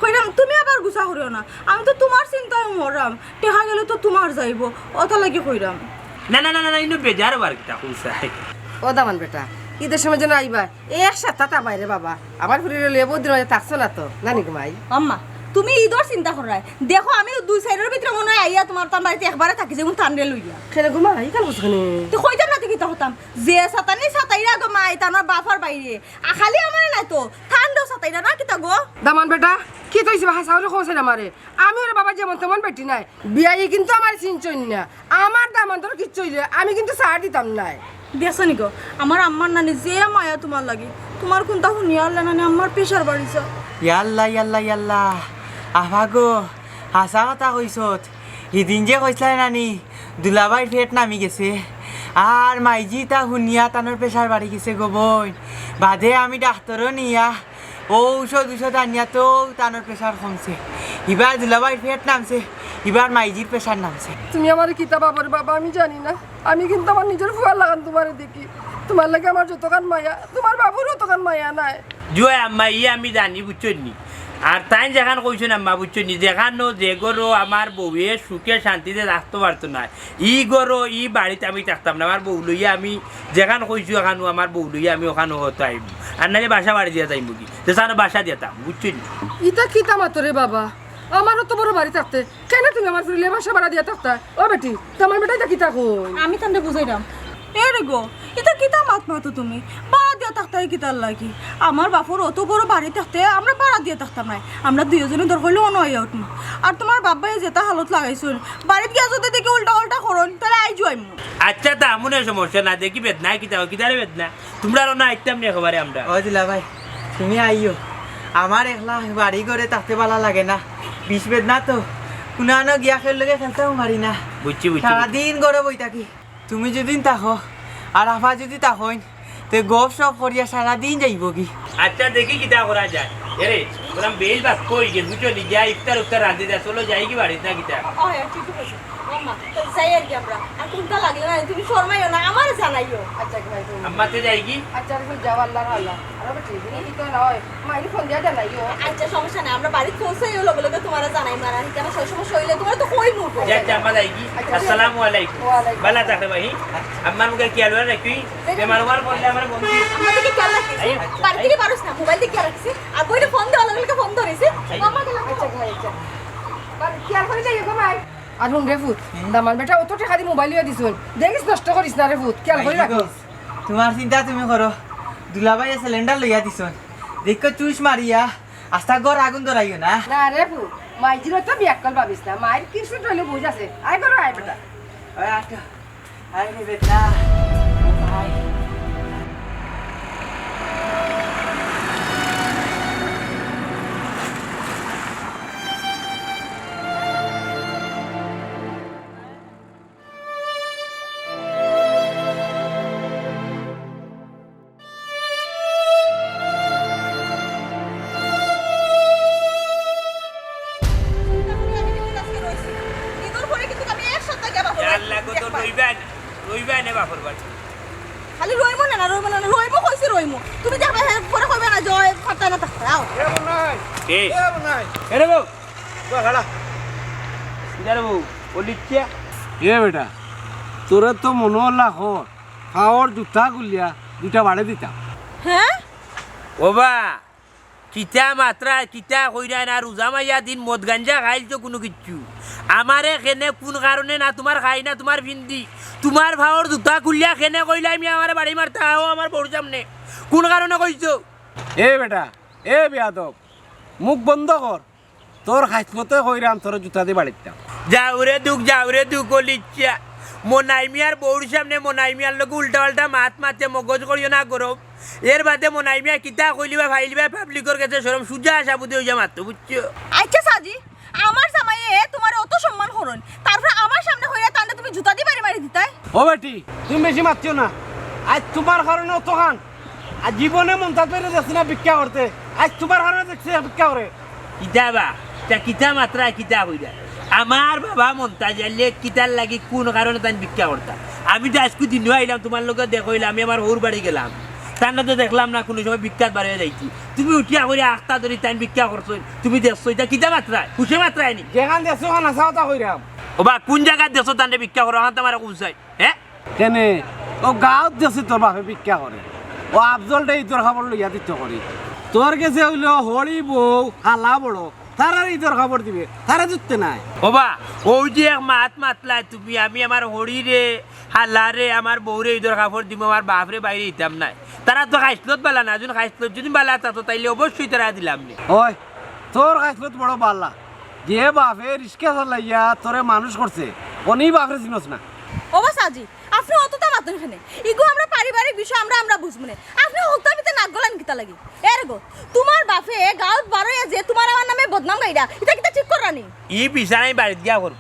কইরাম তুমি আবার গুছা করিও না আমি তো তোমার চিন্তায় মরাম টেকা গেলে তো তোমার যাইব অত লাগি কইরাম না না না না ইনো বেজার বার কিটা কইছাই ও দামান বেটা ঈদের সময় যেন আইবা এক সপ্তাহ বাইরে বাবা আমার ফুরিয়ে লেবো দিন থাকছো না তো জানি গোমাই আম্মা তুমি ঈদর চিন্তা করাই দেখো আমি দুই সাইডের ভিতরে মনে হয় আইয়া তোমার তার বাড়িতে একবারে থাকি যেমন টান্ডে লইয়া খেলে গোমাই কেন বসে তো কইতাম না কি হতাম যে সাতানি সাতাইরা গো মাই তানোর বাফার বাইরে খালি আমার নাই তো ঠান্ডা সাতাইরা না কিতা গো দামান বেটা কি তৈছে ভাই সাউরে খোঁজে না মারে আমি ওর বাবা যেমন তেমন বেটি নাই বিয়াই কিন্তু আমার চিনচই না আমার দামান তোর কিচ্ছু হইলে আমি কিন্তু সার দিতাম নাই দেখছো নি গো আমার আম্মার নানি যে মায়া তোমার লাগি তোমার কোনটা শুনিয়া আল্লাহ নানি আমার প্রেশার বাড়িছ ইয়াল্লা ইয়াল্লা ইয়াল্লা আভা গো হাসা কথা কইছত সিদিন যে কইসলাই নানি দুলাবাইর ফেট নামি গেছে আর মাইজি তা শুনিয়া তানোর প্রেশার বাড়ি গেছে গো বোন বাদে আমি ডাক্তারও নিয়া ঔষধ আনিয়া তো তানোর প্রেশার কমছে এবার দুলাবাইর ফেট নামছে এবার মাইজির প্রেশার নামছে তুমি আমার কিতাব বাবার বাবা আমি জানি না আমি কিন্তু আমার নিজের ফুয়ার লাগান তোমারে দেখি তোমার লাগে আমার যতখান মায়া তোমার বাবুরও ততখান মায়া নাই জুয়ে আম্মা ইয়ে আমি জানি বুঝছো নি আর তাই যেখান কইছেন আম্মা বুঝছো নি যেখানো যে গরো আমার বউয়ে সুখে শান্তিতে থাকতে পারতো না ই গরো ই বাড়িতে আমি থাকতাম না আমার বউ লইয়া আমি যেখান কইছো এখানো আমার বউ লইয়া আমি ওখানে হতো আইব আর নাহলে বাসা বাড়ি দিয়ে যাইব কি যেখানে বাসা দিতাম বুঝছো নি ইটা কিতা মাতরে বাবা আমারও তো বড় বাড়ি থাকতে কেন তুমি আমার ফুরিলে বাসা ভাড়া দিয়া থাকতা ও বেটি তোমার বেটাই কিতা কই আমি তান্ডে বুঝাইলাম এরে গো এটা কিতা মাত মাতো তুমি বাড়া দিয়া থাকতে কিতার লাগি আমার বাপর অত বড় বাড়ি থাকতে আমরা বাড়া দিয়ে থাকতাম নাই আমরা দুইজনে দর হইলেও নয় উঠমু আর তোমার বাবাই যেটা হালত লাগাইছুন বাড়িতে গিয়া যদি দেখি উল্টা উল্টা করন তাহলে আই যাইমু আচ্ছা তা মনে সমস্যা না দেখি বেদনা কিতা কিতারে বেদনা তোমরা না আইতাম নি একেবারে আমরা ও দুলাভাই তুমি আইও আমার একলা বাড়ি করে থাকতে ভালো লাগে না বিষ বেদনা তো কুনানো গিয়া খেললে খেলতেও পারি না বুঝছি বুঝছি সারাদিন করে বই থাকি তুমি যদি থাকো আর আফা যদি থাকোন তে গপ সপ করিয়া সারাদিন যাইব কি আচ্ছা দেখি কিতা করা যায় এরে ওরা বেল বাস কই গে বুঝছো নি যা ইফতার উফতার রাঁধে দেয় চলো যাই কি বাড়িতে না কিতা ও হ্যাঁ ঠিক আছে মাম্মা যাই আর কি আমরা আর কোনটা লাগলে না তুমি শর্মাইও না আমার জানাইও আচ্ছা কি ভাই তুমি আম্মাতে যাই কি আচ্ছা তুমি যাও আল্লাহ আল্লাহ আর বেটি তুমি তো নয় মাইরি ফোন দিয়া জানাইও আচ্ছা সমস্যা নাই আমরা বাড়িতে পৌঁছাই লগে লগে তোমার জানাই মারা কেন সেই সমস্যা হইলে তোমার তো কই মুখো যা আম্মা যাই কি আসসালামু আলাইকুম ওয়ালাইকুম। ভালো থাকে ভাই আম্মার মুখে কি আলো রাখি বেমার ওয়ার করলে আমার বন্ধু আমরা থেকে খেয়াল রাখিস বাড়ি থেকে পারোস না মোবাইল থেকে খেয়াল রাখিস আর বইটা ফোন দেওয়া লগে ফোন ধরিস মাম্মা গেলাম আচ্ছা কি ভাই আচ্ছা খেয়াল করে যাইও গো ভাই আর হুন রে ফুট দামান বেটা অত টাকা দি মোবাইল লিয়া দিছুন দেখিস নষ্ট করিস না রে ফুট খেয়াল করে রাখিস তোমার চিন্তা তুমি করো দুলাভাই সিলিন্ডার লইয়া দিছন দেখো চুষ মারিয়া আস্তা গড় আগুন ধরাইও না না রে বউ মাইজির তো বিয়াক্কল ভাবিস না মায়ের কিছু টইলে বুঝ আছে আয় করো আয় বেটা ওই আটা আই রে বেটা ভাই ঈদের পরে কিন্তু আমি এক সপ্তাহ গেবা আল্লাহ গো তো রইবা নে বাপর বাড়ি খালি রইমো না রইমো কইছি রইমো তুমি দেখবে পরে কইবে না জয় কথা না থাকতে আও এ নাই এরে বউ খাড়া ইদারে বউ বলিচ্ছা এ বেটা তোরে তো মনে হল্লা হর খাওয়ার জুতা গুলিয়া দুটা বাড়ে দিতাম হ্যাঁ ওবা কিতা মাত্রা কিতা কইরা না রোজা মাইয়া দিন মদ গাঞ্জা খাইল তো কোনো কিচ্ছু আমারে কেনে কোন কারণে না তোমার খাই না তোমার ভিন্দি তোমার ভাওর জুতা খুলিয়া কেনে কইলা আমি আমার বাড়ি মারতে আও আমার বড় সামনে কোন কারণে কইছো এ বেটা এ বেয়াদব মুখ বন্ধ কর তোর খাইছমতে কইরাম তোর জুতা দিয়ে বাড়িতাম যাওরে দুঃখ কলিচ্ছা মোনাইমিয়ার বউর সামনে মোনাইমিয়ার লোক উল্টা পাল্টা মাতে মগজ করিও না গরম এর বাদে মোনাইমিয়া কিতা কইলিবা ভাইলিবা পাবলিকর কাছে সরম সুজা আসা বুঝে হইয়া মারতো বুঝছো আচ্ছা সাজি আমার জামাইয়ে তোমার অত সম্মান করুন তারপর আমার সামনে হইয়া তাহলে তুমি জুতা দিয়ে মারি দিতাই ও বেটি তুমি বেশি মারছো না আজ তোমার কারণে অত খান আর জীবনে মমতাজ পেরে যাচ্ছি না ভিক্ষা করতে আজ তোমার কারণে দেখছি ভিক্ষা করে কিতা বা তা কিতা মাত্রা কিতা কইরা আমার বাবা মন্তাজ আইলে কিতার লাগি কোন কারণে তাই ভিক্ষা করতাম আমি তো আজকে দিন আইলাম তোমার লোক দেখইলাম আমি আমার ওর বাড়ি গেলাম তার তো দেখলাম না কোনো সময় ভিক্ষাত বাড়িয়ে যাইছি তুমি উঠিয়া করে আস্তা ধরি তাই ভিক্ষা করছো তুমি দেখছো এটা কিতা মাত্রায় খুশি মাত্রায় নি যেখান দেশো খান আসা কথা কইরাম ও বা কোন জায়গায় দেশো তান্ডে ভিক্ষা করো আমার তোমার কুচাই হ্যাঁ কেনে ও গাঁৱত দেশে তোর বাপে ভিক্ষা করে ও আফজলটা ইতর খাবার লইয়া দিতে করি তোর কাছে হইল হরি বউ হালা বড় তার আর ইতর খাবার দিবে তারা জুততে নাই ওবা ওই যে এক মাত মাতলাই তুমি আমি আমার হরিরে হালারে আমার বউরে ঈদের কাপড় দিব আমার বাপরে বাইরে দিতাম নাই তারা তো খাইসলত বালা না যদি খাইসলত যদি বালা তো তাইলে অবশ্যই তারা দিলাম নি ওই তোর খাইছত বড় বাল্লা যে বাপে রিস্কা চালাইয়া তোরে মানুষ করছে অনি বাপরে চিনস না ও সাজি আপনি অতটা মাতুন খানে ইগো আমরা পারিবারিক বিষয় আমরা বুঝবো না আপনি হকতামিতে নাক গলান কিতা লাগি এর গো তোমার বাপে গাঁত বারোয়া যে তোমার আমার নামে বদনাম গাইরা এটা কিতা ঠিক করানি ই বিছানায় বাড়িতে গিয়া করব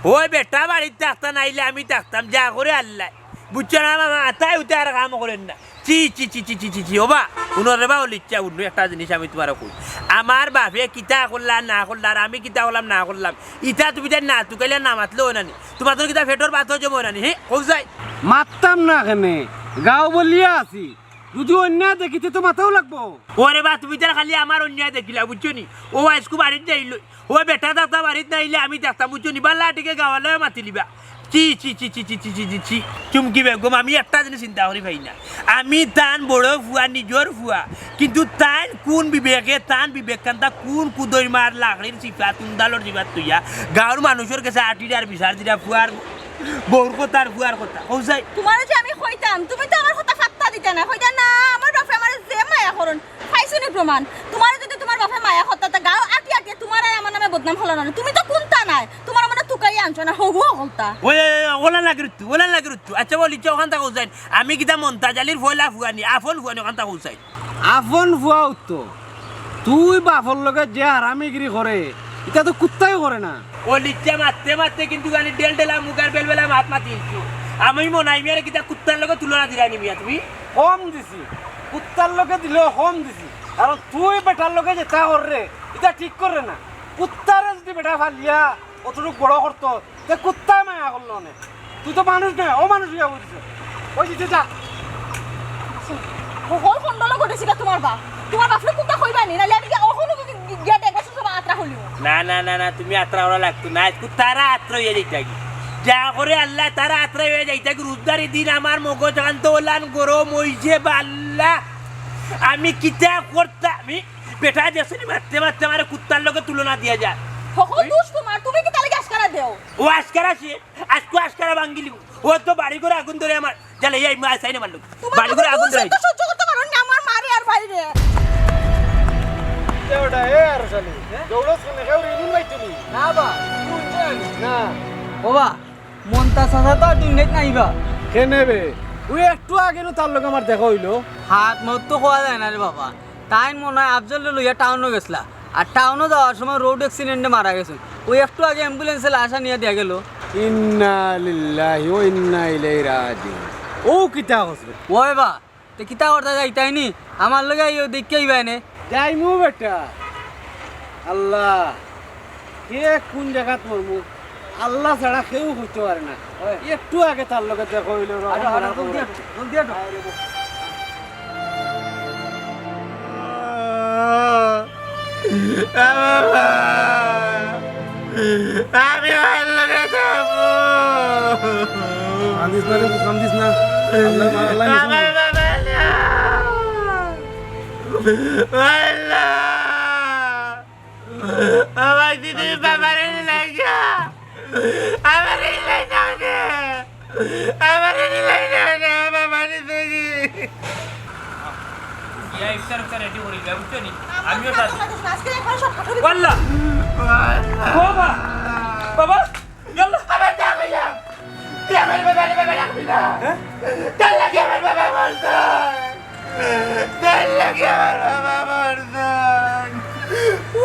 ওই বেটা বাড়িতে থাকতাম নাইলে আমি থাকতাম যা করে আল্লাহ বুঝছো না আমার মাথায় উঠে আর কাম করেন না চি চি চি চি চি চি চি ওবা উনরে বা ইচ্ছা উন্ন একটা জিনিস আমি তোমার কই আমার বাপে কিতা করলাম না করলাম আমি কিতা করলাম না করলাম ইটা তুমি তাই না তুকাইলে না মাতলেও না তোমার তোর কিতা ফেটর পাথর জমো না হ্যাঁ কৌ যাই মারতাম না কেনে গাঁও বলিয়া আছি যদি অন্যায় দেখিতে তো মাথাও লাগবো ওরে বা তুমি তার খালি আমার অন্যায় দেখিলা বুঝছো নি ও আজকু বাড়িতে যাইল ও বেটা দাতা বাড়িতে নাইলে আমি দেখতাম বুঝছো নি বাল্লা টিকে গাওয়ালে মাতি লিবা চি চি চি চি চি চি চি চি চি চুমকি বেগম আমি একটা জিনিস চিন্তা করি ভাই না আমি তান বড় ফুয়া নিজর ফুয়া কিন্তু তান কোন বিবেক কান্তা কোন কুদই মার লাকড়ির চিপা তুন্দালর জিবাত তুইয়া গাঁৱৰ মানুষের কাছে আটিটার বিচার দিরা ফুয়ার বউর কথা আর ফুয়ার কথা কৌসাই তোমার যে আমি কইতাম তুমি তো আমার কথা ফাত্তা দিতে না কইতা না আমার বাপে আমার যে মায়া করুন পাইছুনি প্রমাণ তোমার যদি তোমার বাপে মায়া হত্যা তা গাও আটি আটি তোমার আর আমার নামে বদনাম হলো না তুমি তো কোনটা নাই তোমার মানে তুকাই আনছো না হবু হলতা ওই ওলা লাগিরুতু আচ্ছা বলি ওখান থেকে কৌসাই আমি কিতা মন্তাজ আলীর ফয়লা ফুয়ানি আফল ফুয়ানি ওখান থেকে কৌসাই আপন ফুয়া উত্তো তুই বাপর লগে যে হারামিগিরি করে এটা তো কুত্তাই করে না ও লিচ্ছা মারতে কিন্তু গানি ডেলা মুগার বেলবেলা মাত মাতিয়েছো আমি মনে হয় মিয়ারে কিতা কুত্তার লগে তুলনা দিলাই নি মিয়া তুমি কম দিছি কুত্তার লগে দিলেও কম দিছি কারণ তুই বেটার লগে যেটা করে এটা ঠিক করে না কুত্তারে যদি বেটা ফালিয়া অতটুকু বড় করতো তে কুত্তাই মায়া করলো অনেক তুই তো মানুষ নয় ও মানুষ হইয়া বুঝছো ওই দিতে যা হল খন্ডল ঘটেছিল তোমার বাপরে কুত্তা কইবা নি নালে আমি ওখানে গিয়া দেখবা সব আত্রা হলিও না তুমি আত্রা ওরা লাগতো না তারা আত্রা হয়ে যাইতা যা করে আল্লাহ তারা আত্রা হয়ে যাইতা রোজদারি দিন আমার মগজ আন্দোলন গরম হইছে বাল্লা আমি কিতা করতাম আমি বেটা দেশনি মারতে আমার কুত্তার লগে তুলনা দিয়া যায় সকল দোষ তোমার তুমি কি তালে আশকারা দেও ও আজকারা সে আজকে আজকারা ভাঙ্গিলি ও তো বাড়ি করে আগুন ধরে আমার জালে এই মা চাই না মারলো বাড়ি করে আগুন ধরে তো সহ্য করতে পারো না আমার মারে আর বাইরে ওটা এ আর শালি দৌড়স কেন কেউ রিনুন নাই তুমি না বা কোন জানি না ওবা মন্তা সাদা তো আর দুনিয়াত নাইবা কেনে বে ওই একটু আগে নো তার লগে আমার দেখা হইলো হাত মত তো কোয়া যায় না রে বাবা তাই মনে হয় আফজল লইয়া টাউনও গেছলা আর টাউনও যাওয়ার সময় রোড অ্যাক্সিডেন্টে মারা গেছে ওই একটু আগে অ্যাম্বুলেন্সে লাশা নিয়ে দেয়া গেল ইন্না লিল্লাহি ওয়া ইন্না ইলাইহি রাজিউন ও কিতা হসবে ওই বা তে কিতা করতে যাইতাই নি আমার লগে ইও দেখকেই বাইনে যাইমু বেটা আল্লাহ কে কোন জায়গাত মরমু আল্লাহ ছাড়া কেউ হইতে পারে না একটু আগে তার লগে দেখা হইলো আমি ভালো যাবো কান্দিস না রে কান্দিস না আল্লাহ আমার বাবা না আমার দিদি বাবার লাগা আমার লাগা আমার লাগা বাবা দিদি ইয়া ইফতার রেডি করি বুঝছো নি আমিও আজকে এখন সব ঠাকুর والله بابا بابا يلا আমার যাবে না তুই আমার বাবা রাখবি না তার লাগে আমার বাবা মরছে তার লাগে আমার বাবা মরছে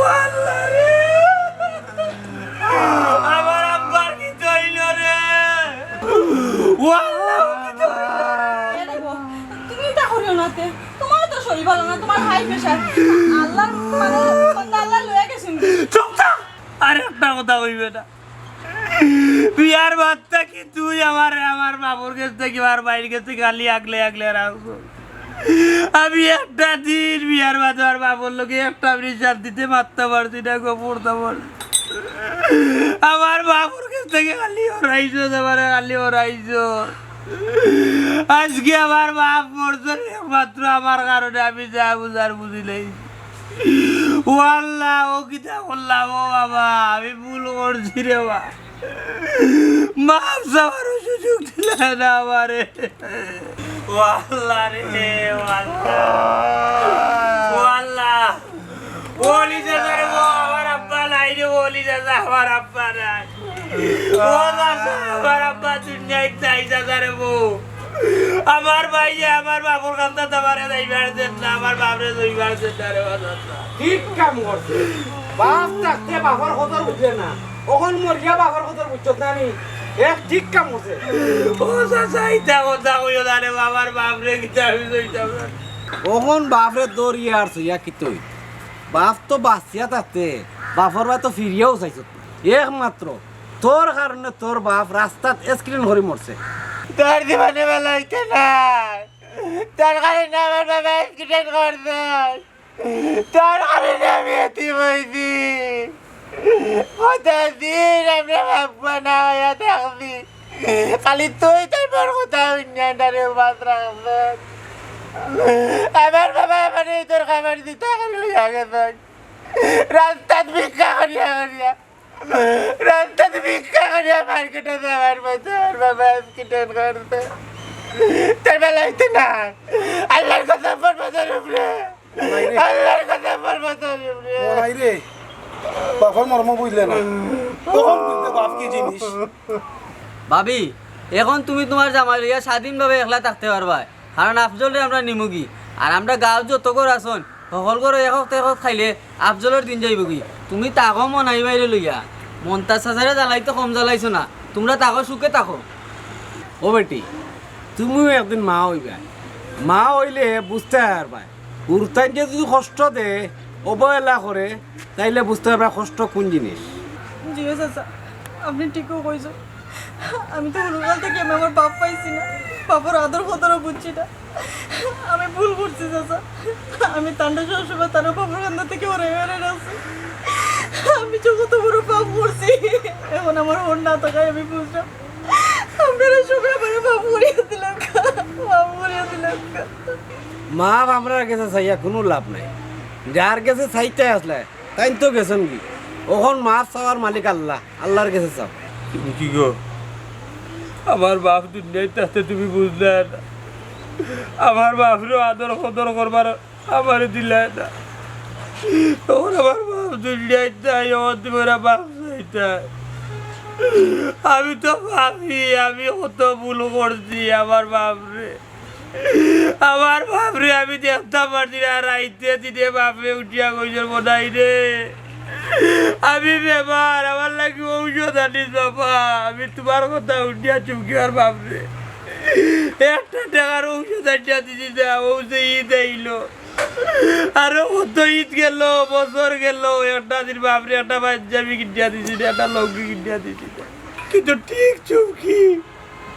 والله রে আমার আব্বার কি তৈল রে والله তুমি এটা করিও না তে তোমার তো শরীর ভালো না তোমার হাই প্রেসার আল্লাহ মানে বন্ধা আল্লাহ লয়ে গেছেন চুপ থাক আরে একটা কথা কইবে না বিয়ার বাচ্চা কি তুই আমার বাবুর কাছ থেকে আর বাইরে কাছে গালি আগলে রাখছো আমি একটা দিন বিয়ার বাচ্চা আর বাবুর লোকে একটা ব্রিজার দিতে মারতে পারছি না গো পড়তে পারছি আমার বাবুর কাছ থেকে গালি ওরাইছো তোমার গালি ওরাইছো আজকে আমার বাপ মরছে একমাত্র আমার কারণে আমি যা বুঝার বুঝি নাই ওয়াল্লাহ ও কিতা করলাম ও বাবা আমি ভুল করছি রে বা মাপ যাওয়ারও সুযোগ দিলে না আমারে ওয়াল্লাহ রে ওয়াল্লাহ ওলি দাদা রে আমার আব্বা নাই রে ওলি দাদা আমার আব্বা নাই ও দাদা আমার আব্বা দুনিয়ায় চাই দাদা রে আমার ভাই আমার বাবুর কান্তা তোমারে যাইবার দেন না আমার বাবরে যাইবার দেন না রে দাদা ঠিক কাম করছে বাপ থাকতে বাবার খবর বুঝে না ওখন মরিয়া বাবার খবর বুঝছত না নি এক ঠিক কাম করছে ও চাচা ইটা কথা কইও না রে আমার বাবরে কিতা আমি যাইতাম না ওখন বাপরে দৌড়িয়ে আর সইয়া কিতই বাপ তো বাঁচিয়া থাকতে বাপর ভাই তো ফিরিয়াও চাইছ একমাত্র তোর কারণে তোর বাপ রাস্তাত স্ক্রিন হরি মরছে তোর জীবনে বেলা হইতে না তোর কারণে আমার বাবা অ্যাক্সিডেন্ট করছে তোর কারণে আমি এতিম হয়েছি কতদিন আমরা বাবা না হইয়া থাকবি খালি তুই তোর বড় কথা উন্নয়নটারে বাদ রাখবেন আমার বাবা মানে তোর খাবার দিতে লইয়া গেছেন রাস্তাত ভিক্ষা করিয়া রাস্তাত ভিক্ষা করিয়া মার্কেটে যাওয়ার মতো আমার বাবা অ্যাক্সিডেন্ট করছে তোর বেলা হইতে না আল্লাহর কথা পর্বতের উপরে আল্লাহর কথা পর্বতের উপরে ওরাই রে বাপর মর্ম বুঝলে না তখন বুঝতে বাপ কি জিনিস ভাবি এখন তুমি তোমার জামাই লইয়া স্বাধীনভাবে একলা থাকতে পারবা কারণ আফজলে আমরা নিমুগি আর আমরা গাঁও যত করে আসন সকল করে একক খাইলে আফজলের দিন যাইব কি তুমি তাকো মনাই বাইরে লইয়া মন্তাজ হাজারে জ্বালাই তো কম জ্বালাইছো না তোমরা তাকো সুখে থাকো ও বেটি তুমিও একদিন মা হইবা মা হইলে বুঝতে পারবা উর্তাই যে যদি কষ্ট দে অবহেলা করে তাইলে বুঝতে পারবা কষ্ট কোন জিনিস জি চাচা আপনি ঠিকও কইছো আমি তো ছোটকাল থেকে আমি আমার বাপ পাইছি না বাবার আদর কদরও বুঝছি না আমি ভুল করছি চাচা আমি তান্ডা সবসময় তার বাবার কান্না থেকে ওরে আছি আমি তো কত বড় পাপ করছি এখন আমার ওর না থাকায় আমি বুঝলাম আপনারা সবাই আমার বাপ করিয়ে দিলাম বাপ করিয়ে দিলাম মা আমরা কাছে চাইয়া কোনো লাভ নাই যার কাছে চাইতে আসলে তাই তো গেছেন কি ওখন মাছ চাওয়ার মালিক আল্লাহ আল্লাহর কাছে চাও কি গো আমার বাপ দুনিয়ায় তাতে তুমি বুঝলে না, আমার বাপরেও আদর কদর করবার আমার দিলে না, তখন আমার বাপ দুনিয়ায় তাই আমার তোমার বাপ চাইতাই। আমি তো ভাবি আমি কত ভুল করছি আমার বাপরে, আমার বাপরে আমি দেখতে পারছি না, রাইতে দিনে বাপরে উঠিয়া কইসর বোনাই রে আমি বেমার, আমার লাগি ঔষধ আনিস বাবা। আমি তোমার কথা উঠিয়া চুমকি আর বাপরে একটা টাকার ঔষধ আনিয়া দিছি না, ঔষধ ঈদ আইলো আরো কত ঈদ গেল, বছর গেল, একটা দিন বাপরে একটা পাঞ্জাবি কিনিয়া দিছি না, একটা লঙ্গি কিনিয়া দিছি না। কিন্তু ঠিক চুমকি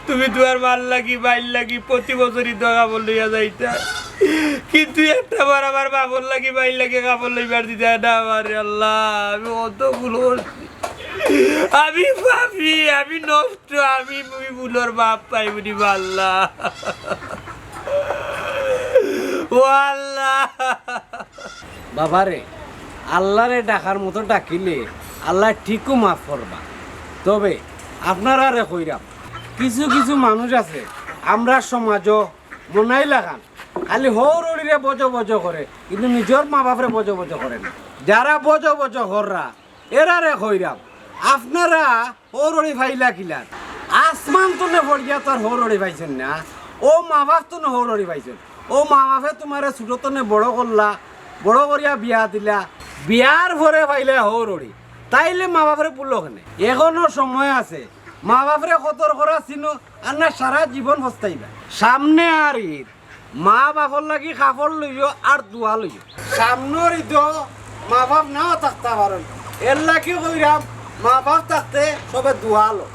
তুমি তোমার মাল লাগি বাইল লাগি প্রতি বছরই তো কাপড় লইয়া যাইতা, কিন্তু একটা বার আমার বাপর লাগি বাইল লাগি কাপড় লইবার দিতে না। আমার আল্লাহ আমি অত ভুল করছি, আমি ভাবি আমি নষ্ট, আমি ভুলোর বাপ পাইবনি আল্লাহ। ও আল্লাহ বাবারে, আল্লাহরে ডাকার মতো ডাকিলে আল্লাহ ঠিকও মাফ করবা। তবে আপনারা রে কইরাম, কিছু কিছু মানুষ আছে আমরা সমাজও মনাই লাগান খালি হৌরড়িরে বজ বজ করে, কিন্তু নিজের মা বাপরে বজ বজ করে না। যারা বজ বজ হররা এরা রে কইরাম, আপনারা হৌরড়ি ফাইলা কিলার আসমান তুলে পড়িয়া তার হৌরড়ি পাইছেন না, ও মা বাপ তো হৌরড়ি পাইছেন। ও মা বাপে তোমারে ছোটতনে বড় করলা, বড় করিয়া বিয়া দিলা, বিয়ার ভরে পাইলে হৌরড়ি, তাইলে মা বাপরে পুলো কেনে? এখনো সময় আছে, মা বাপরে কতর করা চিনো আর না সারা জীবন পস্তাইবা। সামনে আর ঈদ, মা বাপর লাগি কাপড় লইও আর দোয়া লইও। সামনের ঈদ মা বাপ নাও থাকতে পারেন, এর লাগি কইরাম মা বাপ থাকতে সবে দোয়া লো।